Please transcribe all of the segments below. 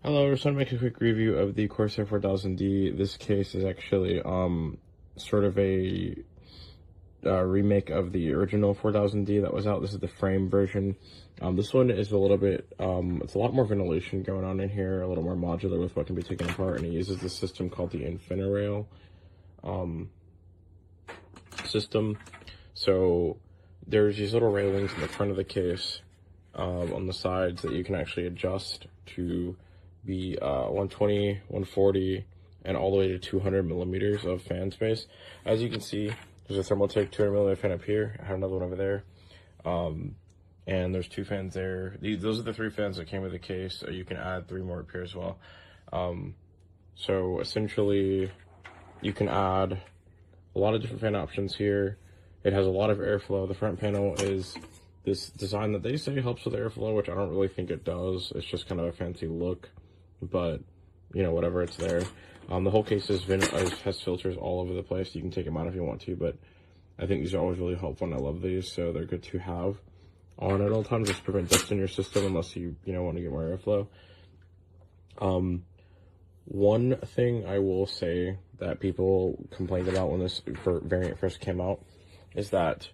Hello, I just want to make a quick review of the Corsair 4000D. This case is actually sort of a remake of the original 4000D that was out. This is the frame version. This one is a little bit, it's a lot more ventilation going on in here, a little more modular with what can be taken apart, and it uses this system called the InfiniRail system. So there's these little railings in the front of the case on the sides that you can actually adjust to be 120, 140, and all the way to 200 millimeters of fan space. As you can see, there's a Thermaltake 200 millimeter fan up here. I have another one over there. And there's two fans there. Those are the three fans that came with the case. You can add three more up here as well. So essentially, you can add a lot of different fan options here. It has a lot of airflow. The front panel is this design that they say helps with airflow, which I don't really think it does. It's just kind of a fancy look, but you know, whatever, it's there. The whole case has filters all over the place. You can take them out if you want to, but I think these are always really helpful, and I love these, so they're good to have on at all times just to prevent dust in your system unless you want to get more airflow. One thing I will say that people complained about when this variant first came out is that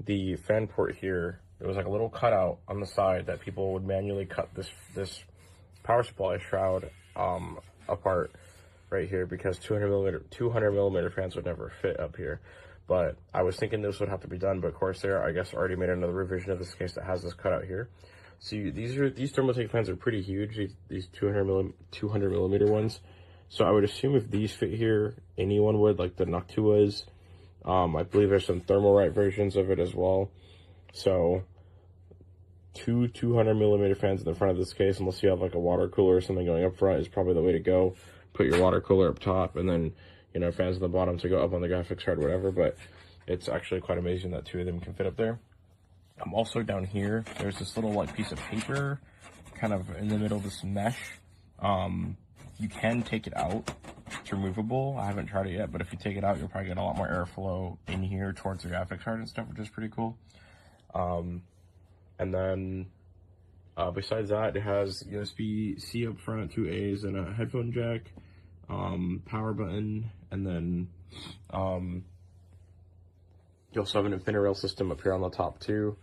the fan port here, there was like a little cutout on the side that people would manually cut this power supply shroud apart right here, because 200 millimeter fans would never fit up here. But I was thinking this would have to be done, but Corsair, I guess, already made another revision of this case that has this cutout here. So these Thermaltake fans are pretty huge, these 200 millimeter ones. So I would assume if these fit here, anyone would, like the Noctuas. I believe there's some Thermalright versions of it as well. So two 200 millimeter fans in the front of this case, unless you have like a water cooler or something going up front, is probably the way to go. Put your water cooler up top, and then fans on the bottom to go up on the graphics card, whatever. But it's actually quite amazing that two of them can fit up there. Also down here, there's this little like piece of paper kind of in the middle of this mesh. You can take it out. It's removable. I haven't tried it yet, but if you take it out, you'll probably get a lot more airflow in here towards the graphics card and stuff, which is pretty cool. And then besides that, it has USB-C up front, two A's, and a headphone jack, power button, and then you also have an InfiniRail system up here on the top too,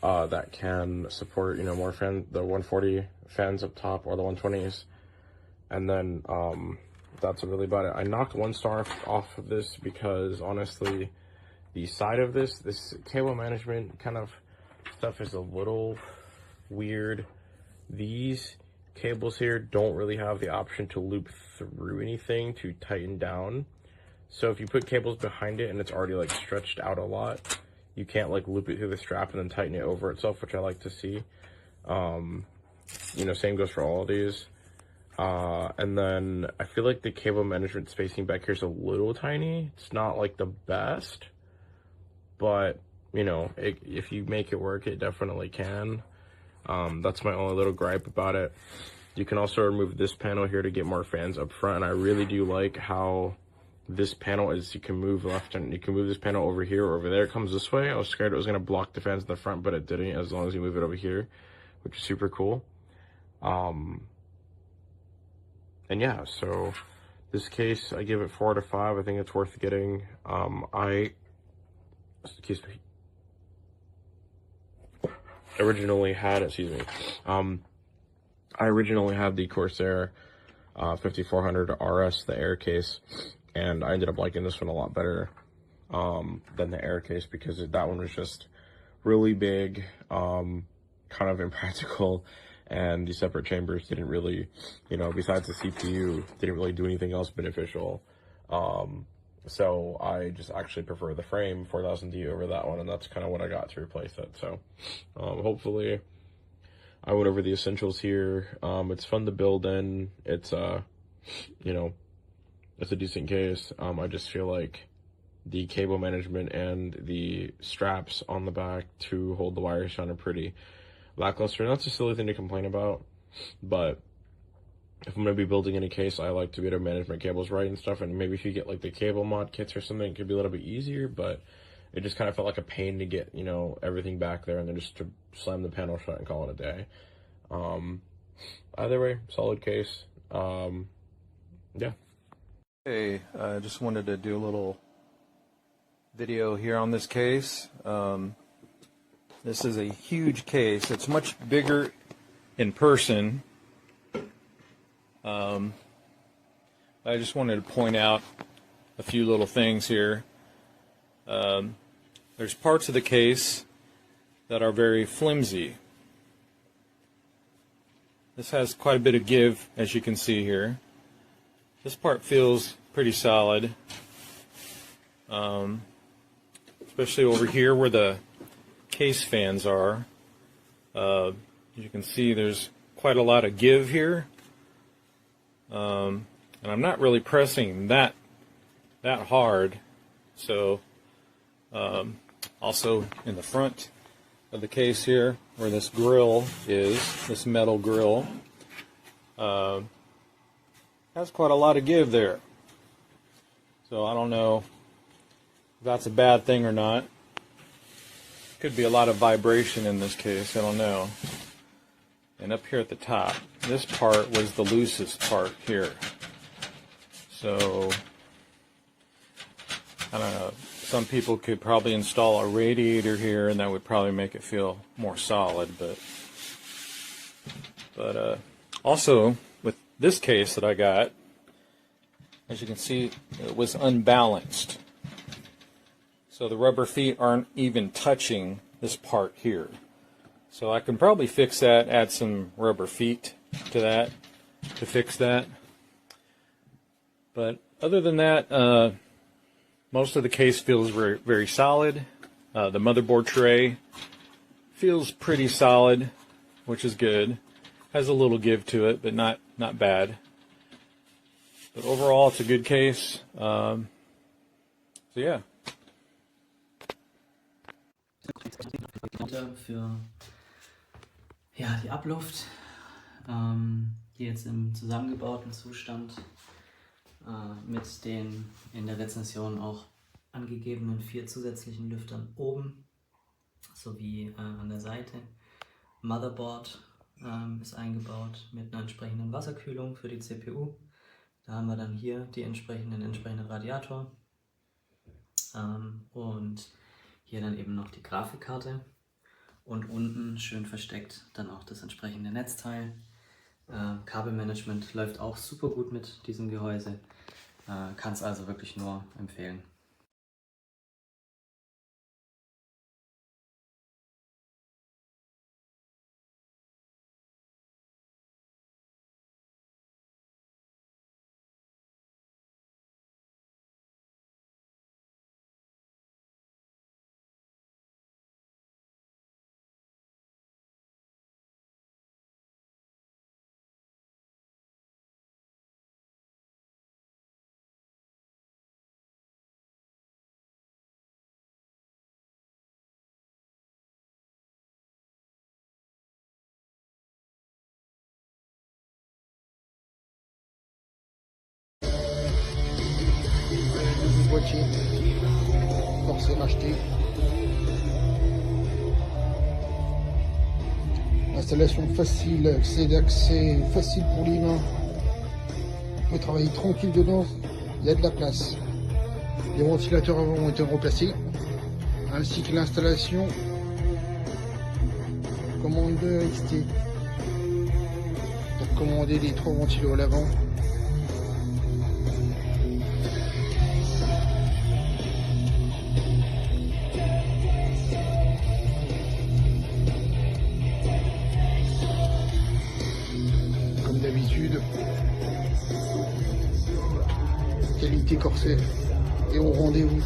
that can support more the 140 fans up top or the 120s. And then that's really about it. I knocked 1 star off of this because honestly, the side of this cable management kind of stuff is a little weird. These cables here don't really have the option to loop through anything to tighten down. So if you put cables behind it and it's already like stretched out a lot, you can't like loop it through the strap and then tighten it over itself, which I like to see. Same goes for all of these. And then I feel like the cable management spacing back here is a little tiny. It's not like the best, but if you make it work, it definitely can. That's my only little gripe about it. You can also remove this panel here to get more fans up front, and I really do like how this panel is, you can move left and you can move this panel over here or over there. It comes this way. I was scared it was going to block the fans in the front, but it didn't, as long as you move it over here, which is super cool. And yeah, so this case, I give it 4 out of 5. I think it's worth getting. I originally had the Corsair 5400 RS, the Air case, and I ended up liking this one a lot better than the Air case, because that one was just really big, kind of impractical, and the separate chambers didn't really, besides the CPU, didn't really do anything else beneficial. So I just actually prefer the frame 4000D over that one, and that's kind of what I got to replace it. So hopefully I went over the essentials here. It's fun to build in. It's it's a decent case. I just feel like the cable management and the straps on the back to hold the wires down are pretty lackluster. That's a silly thing to complain about, but if I'm going to be building any case, I like to be able to manage my cables right and stuff. And maybe if you get like the cable mod kits or something, it could be a little bit easier, but it just kind of felt like a pain to get, everything back there and then just to slam the panel shut and call it a day. either way, solid case. Yeah. Hey, I just wanted to do a little video here on this case. This is a huge case. It's much bigger in person. I just wanted to point out a few little things here. There's parts of the case that are very flimsy. This has quite a bit of give, as you can see here. This part feels pretty solid, especially over here where the case fans are. As you can see, there's quite a lot of give here, and I'm not really pressing that hard. So also in the front of the case here, where this grill is, this metal grill, has quite a lot of give there. So I don't know if that's a bad thing or not. Could be a lot of vibration in this case, I don't know. And up here at the top, this part was the loosest part here. So I don't know, some people could probably install a radiator here and that would probably make it feel more solid, but also with this case that I got, as you can see, it was unbalanced. So the rubber feet aren't even touching this part here. So I can probably fix that, add some rubber feet to that to fix that. But other than that, most of the case feels very, very solid. The motherboard tray feels pretty solid, which is good. Has a little give to it, but not bad. But overall, it's a good case. So yeah. Für ja, die Abluft, die jetzt im zusammengebauten Zustand mit den in der Rezension auch angegebenen 4 zusätzlichen Lüftern oben sowie an der Seite. Motherboard ist eingebaut mit einer entsprechenden Wasserkühlung für die CPU. Da haben wir dann hier die entsprechenden Radiator und hier dann eben noch die Grafikkarte und unten schön versteckt dann auch das entsprechende Netzteil. Kabelmanagement läuft auch super gut mit diesem Gehäuse, kann es also wirklich nur empfehlen. Boîtier, corset racheté. Installation facile, accès facile pour les mains. Vous pouvez travailler tranquille dedans, il y a de la place. Les ventilateurs avant ont été remplacés, ainsi que l'installation commande de XT pour commander les 3 ventilos à l'avant. Comme d'habitude, qualité corset et au rendez-vous.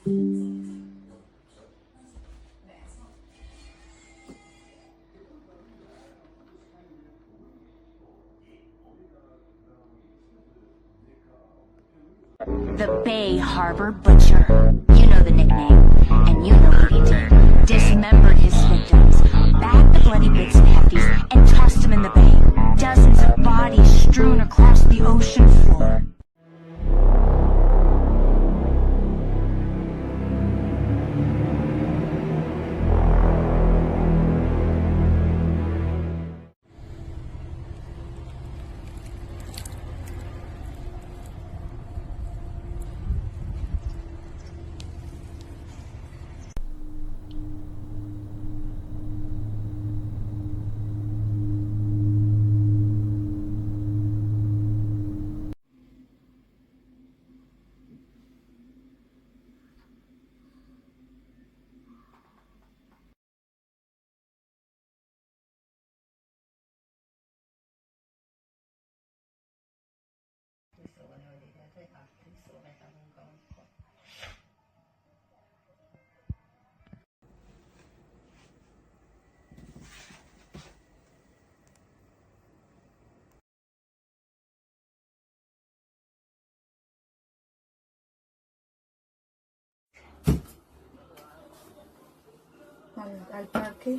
The Bay Harbor Butcher. You know the nickname, and you know what he did. Dismembered his victims, bagged the bloody bits and hefties, and tossed them in the bay. Dozens of bodies strewn across the ocean floor. Al parque.